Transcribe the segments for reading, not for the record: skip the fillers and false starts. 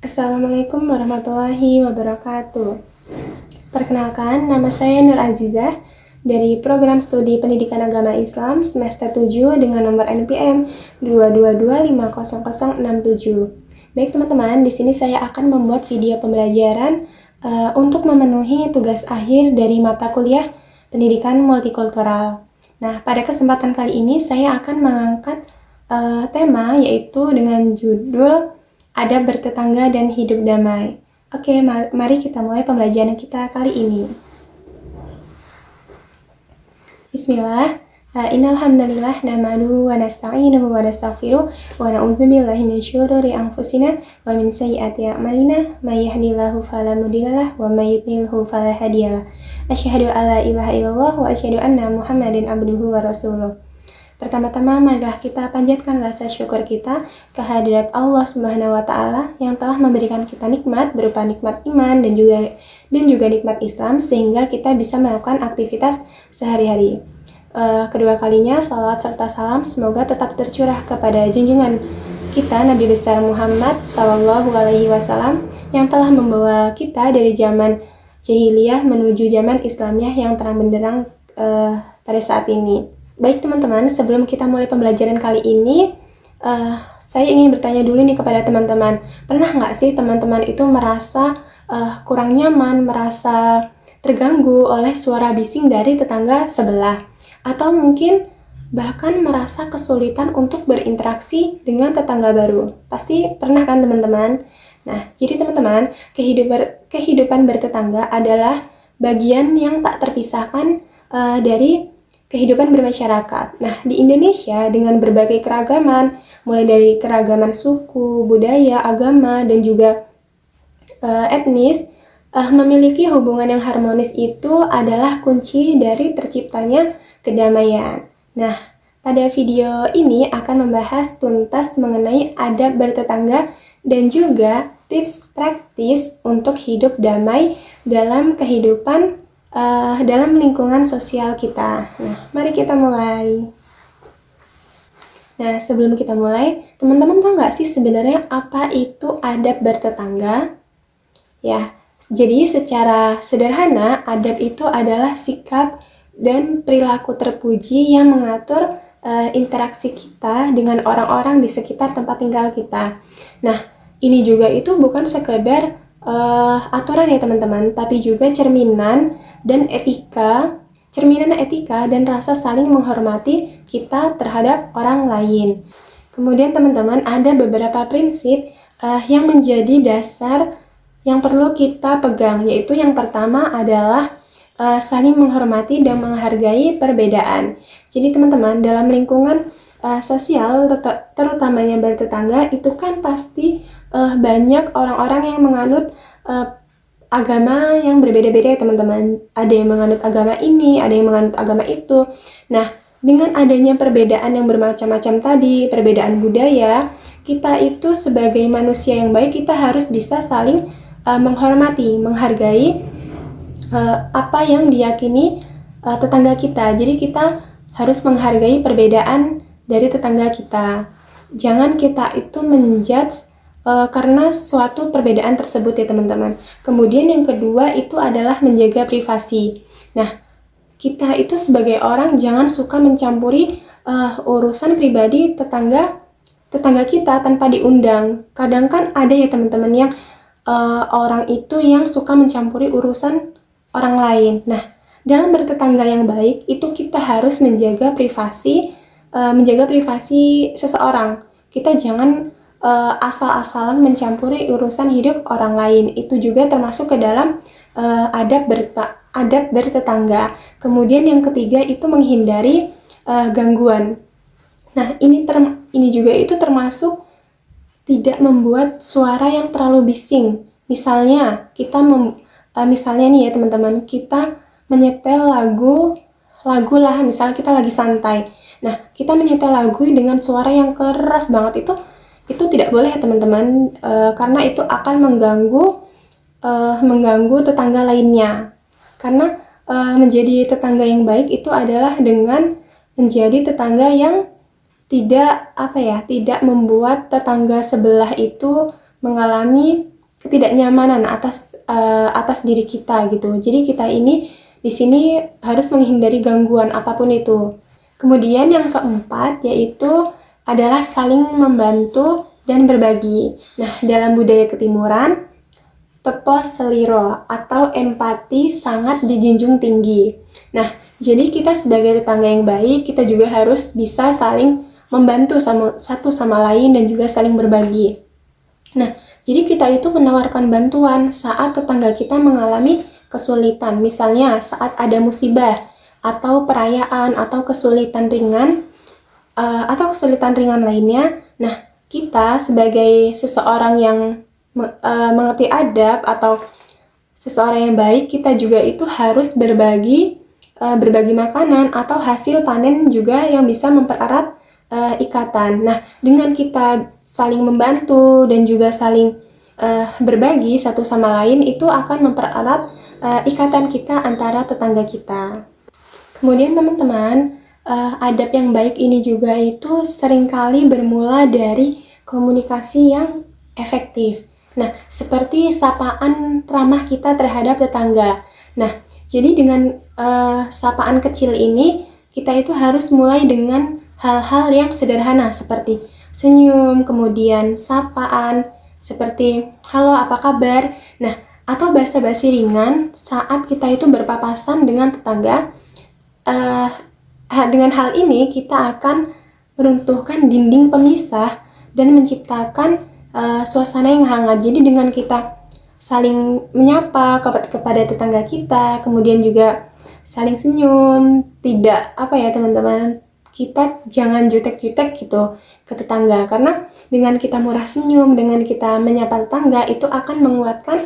Assalamualaikum warahmatullahi wabarakatuh. Perkenalkan, nama saya Nur Azizah dari Program Studi Pendidikan Agama Islam semester 7 dengan nomor NPM 222500067. Baik teman-teman, di sini saya akan membuat video pembelajaran untuk memenuhi tugas akhir dari mata kuliah Pendidikan Multikultural. Nah, pada kesempatan kali ini saya akan mengangkat tema yaitu dengan judul Adab Bertetangga dan Hidup Damai. Oke, mari kita mulai pembelajaran kita kali ini. Bismillah. Innal hamdalillah nahmaduhu wa nasta'inuhu wa nastaghfiruh wa na'udzubillahi min syururi anfusina wa min sayyiati a'malina may yahdihillahu fala mudhillalah wa may yudhlilhu fala hadiyalah. Asyhadu alla ilaha illallah wa asyhadu anna Muhammadin abduhu wa rasuluh. Pertama-tama, marilah kita panjatkan rasa syukur kita kehadirat Allah Subhanahu wa Ta'ala yang telah memberikan kita nikmat berupa nikmat iman dan juga nikmat Islam sehingga kita bisa melakukan aktivitas sehari-hari. Kedua kalinya, salawat serta salam semoga tetap tercurah kepada junjungan kita Nabi besar Muhammad Sallallahu Alaihi Wasallam yang telah membawa kita dari zaman jahiliyah menuju zaman Islamiyah yang terang benderang pada saat ini. Baik teman-teman, sebelum kita mulai pembelajaran kali ini, saya ingin bertanya dulu nih kepada teman-teman. Pernah nggak sih teman-teman itu merasa kurang nyaman, merasa terganggu oleh suara bising dari tetangga sebelah? Atau mungkin bahkan merasa kesulitan untuk berinteraksi dengan tetangga baru? Pasti pernah kan teman-teman? Nah, jadi teman-teman, kehidupan bertetangga adalah bagian yang tak terpisahkan dari kehidupan bermasyarakat. Nah, di Indonesia dengan berbagai keragaman, mulai dari keragaman suku, budaya, agama, dan juga etnis, memiliki hubungan yang harmonis itu adalah kunci dari terciptanya kedamaian. Nah, pada video ini akan membahas tuntas mengenai adab bertetangga dan juga tips praktis untuk hidup damai dalam kehidupan dalam lingkungan sosial kita. Nah, mari kita mulai. Nah, sebelum kita mulai, teman-teman tahu nggak sih sebenarnya apa itu adab bertetangga? Ya, jadi secara sederhana, adab itu adalah sikap dan perilaku terpuji yang mengatur interaksi kita dengan orang-orang di sekitar tempat tinggal kita. Nah, ini juga itu bukan sekedar aturan ya teman-teman, tapi juga cerminan etika dan rasa saling menghormati kita terhadap orang lain. Kemudian teman-teman, ada beberapa prinsip yang menjadi dasar yang perlu kita pegang, yaitu yang pertama adalah saling menghormati dan menghargai perbedaan. Jadi teman-teman, dalam lingkungan sosial, terutamanya bertetangga, itu kan pasti banyak orang-orang yang menganut agama yang berbeda-beda ya teman-teman. Ada yang menganut agama ini, ada yang menganut agama itu. Nah, dengan adanya perbedaan yang bermacam-macam tadi, perbedaan budaya, kita itu sebagai manusia yang baik, kita harus bisa saling menghormati, menghargai apa yang diyakini tetangga kita. Jadi kita harus menghargai perbedaan dari tetangga kita. Jangan kita itu menjudge karena suatu perbedaan tersebut ya teman-teman. Kemudian yang kedua itu adalah menjaga privasi. Nah, kita itu sebagai orang jangan suka mencampuri urusan pribadi tetangga kita tanpa diundang. Kadang kan ada ya teman-teman yang orang itu yang suka mencampuri urusan orang lain. Nah, dalam bertetangga yang baik itu kita harus menjaga privasi seseorang. Kita jangan asal-asalan mencampuri urusan hidup orang lain. Itu juga termasuk ke dalam adab bertetangga. Kemudian yang ketiga itu menghindari gangguan. Nah, ini juga itu termasuk tidak membuat suara yang terlalu bising. Misalnya misalnya nih ya teman-teman, kita menyetel lagu lah, misalnya kita lagi santai. Nah, kita menyetel lagu dengan suara yang keras banget itu tidak boleh ya teman-teman, karena itu akan mengganggu tetangga lainnya. Karena menjadi tetangga yang baik itu adalah dengan menjadi tetangga yang tidak membuat tetangga sebelah itu mengalami ketidaknyamanan atas diri kita gitu. Jadi kita ini di sini harus menghindari gangguan apapun itu. Kemudian yang keempat yaitu adalah saling membantu dan berbagi. Nah, dalam budaya ketimuran, tepo seliro atau empati sangat dijunjung tinggi. Nah, jadi kita sebagai tetangga yang baik, kita juga harus bisa saling membantu satu sama lain dan juga saling berbagi. Nah, jadi kita itu menawarkan bantuan saat tetangga kita mengalami kesulitan. Misalnya saat ada musibah atau perayaan atau kesulitan ringan lainnya. Nah, kita sebagai seseorang yang mengerti adab atau seseorang yang baik, kita juga itu harus berbagi makanan atau hasil panen juga yang bisa mempererat ikatan. Nah, dengan kita saling membantu dan juga saling berbagi satu sama lain, itu akan mempererat ikatan kita antara tetangga kita. Kemudian teman-teman, adab yang baik ini juga itu seringkali bermula dari komunikasi yang efektif. Nah, seperti sapaan ramah kita terhadap tetangga. Nah, jadi dengan sapaan kecil ini, kita itu harus mulai dengan hal-hal yang sederhana seperti senyum, kemudian sapaan, seperti halo apa kabar. Nah, atau basa-basi ringan saat kita itu berpapasan dengan tetangga. Dengan hal ini, kita akan meruntuhkan dinding pemisah dan menciptakan suasana yang hangat. Jadi dengan kita saling menyapa kepada tetangga kita, kemudian juga saling senyum, tidak teman-teman, kita jangan jutek-jutek gitu ke tetangga, karena dengan kita murah senyum, dengan kita menyapa tetangga, itu akan menguatkan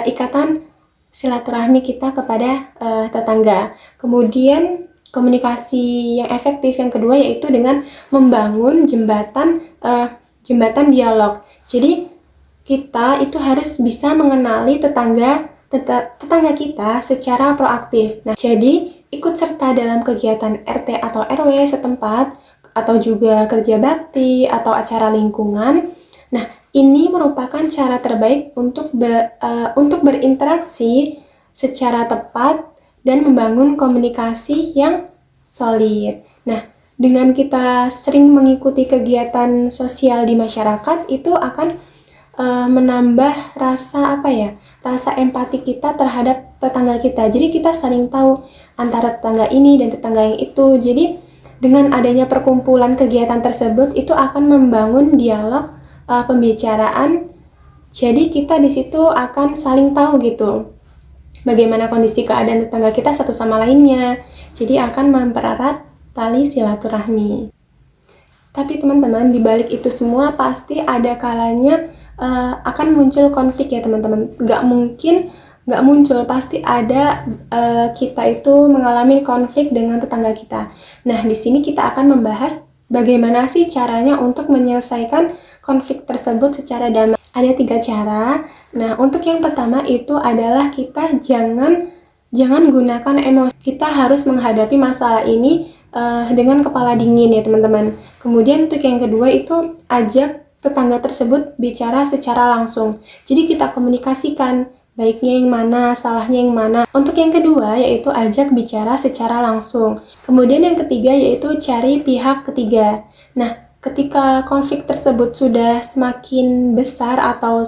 ikatan silaturahmi kita kepada tetangga. Kemudian komunikasi yang efektif yang kedua yaitu dengan membangun jembatan dialog. Jadi kita itu harus bisa mengenali tetangga kita secara proaktif. Nah, jadi ikut serta dalam kegiatan RT atau RW setempat atau juga kerja bakti atau acara lingkungan. Nah, ini merupakan cara terbaik untuk berinteraksi secara tepat dan membangun komunikasi yang solid. Nah, dengan kita sering mengikuti kegiatan sosial di masyarakat, itu akan menambah rasa empati kita terhadap tetangga kita. Jadi kita saling tahu antara tetangga ini dan tetangga yang itu. Jadi dengan adanya perkumpulan kegiatan tersebut, itu akan membangun dialog pembicaraan. Jadi kita di situ akan saling tahu gitu bagaimana kondisi keadaan tetangga kita satu sama lainnya. Jadi akan mempererat tali silaturahmi. Tapi teman-teman, di balik itu semua pasti ada kalanya akan muncul konflik ya teman-teman. Nggak mungkin nggak muncul, pasti ada kita itu mengalami konflik dengan tetangga kita. Nah, di sini kita akan membahas bagaimana sih caranya untuk menyelesaikan konflik tersebut secara damai. Ada 3 cara. Nah, untuk yang pertama itu adalah kita jangan gunakan emosi. Kita harus menghadapi masalah ini dengan kepala dingin ya teman-teman. Kemudian untuk yang kedua itu ajak tetangga tersebut bicara secara langsung. Jadi kita komunikasikan baiknya yang mana, salahnya yang mana. Untuk yang kedua yaitu ajak bicara secara langsung. Kemudian yang ketiga yaitu cari pihak ketiga. Nah, ketika konflik tersebut sudah semakin besar atau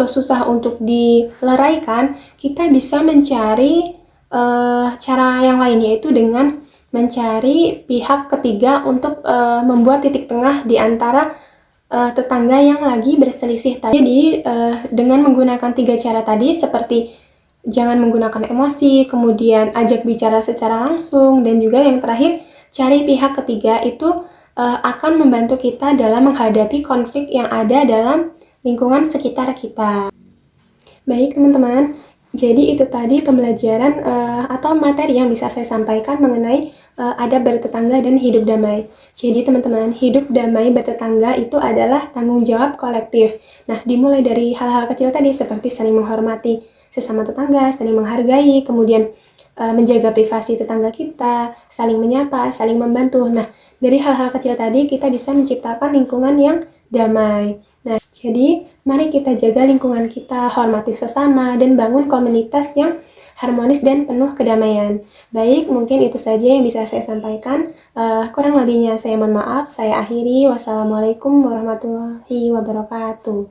susah untuk dileraikan, kita bisa mencari cara yang lain, yaitu dengan mencari pihak ketiga untuk membuat titik tengah di antara tetangga yang lagi berselisih tadi. Jadi dengan menggunakan 3 cara tadi, seperti jangan menggunakan emosi, kemudian ajak bicara secara langsung, dan juga yang terakhir cari pihak ketiga, itu akan membantu kita dalam menghadapi konflik yang ada dalam lingkungan sekitar kita. Baik teman-teman, jadi itu tadi pembelajaran atau materi yang bisa saya sampaikan mengenai adab bertetangga dan hidup damai. Jadi teman-teman, hidup damai bertetangga itu adalah tanggung jawab kolektif. Nah, dimulai dari hal-hal kecil tadi seperti saling menghormati sesama tetangga, saling menghargai, kemudian menjaga privasi tetangga kita, saling menyapa, saling membantu. Nah, dari hal-hal kecil tadi kita bisa menciptakan lingkungan yang damai. Nah, Jadi, mari kita jaga lingkungan kita, hormati sesama, dan bangun komunitas yang harmonis dan penuh kedamaian. Baik, mungkin itu saja yang bisa saya sampaikan. Kurang lebihnya saya mohon maaf. Saya akhiri. Wassalamualaikum warahmatullahi wabarakatuh.